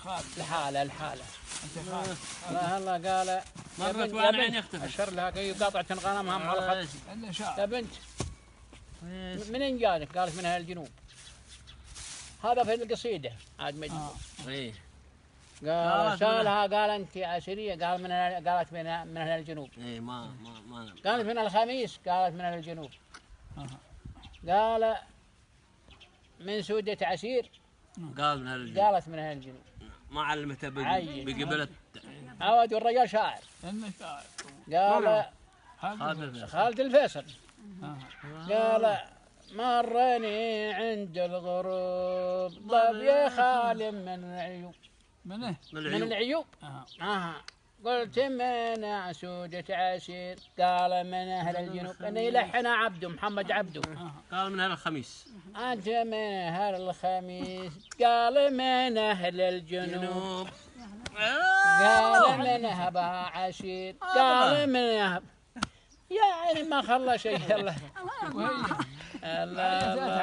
خالد؟ الحالة أنت خالد؟ الله قال مرت وانا عيني اختفت. أشر لها قاطعة غنمها مع الخط. إلا شعر. يا بنت منين جانك؟ قالت من أهل الجنوب. هذا في القصيدة عاد مجد. ايه قال سالها قال أنت عسيرية؟ قال قالت من أهل الجنوب. ايه ما قالت من الخميس؟ قالت من أهل الجنوب. قال من سودة عسير؟ قال من الجنوب. قالت من أهل الجنوب. ما علمته بقبلت. عود والرجال شاعر. إلا شعر. قال خالد خالد الفيصل. قال مرني عند الغروب ضب يا خال من العيوب. منه؟ من العيوب. آه. قلت من سودة عسير؟ قال من أهل الجنوب. أنا يلحنا عبده محمد عبده. قال من الخميس. أنت من أهل الخميس؟ قال من أهل الجنوب. قال من هبها عسير؟ قال من هب يعني ما خلى شيء. الله الله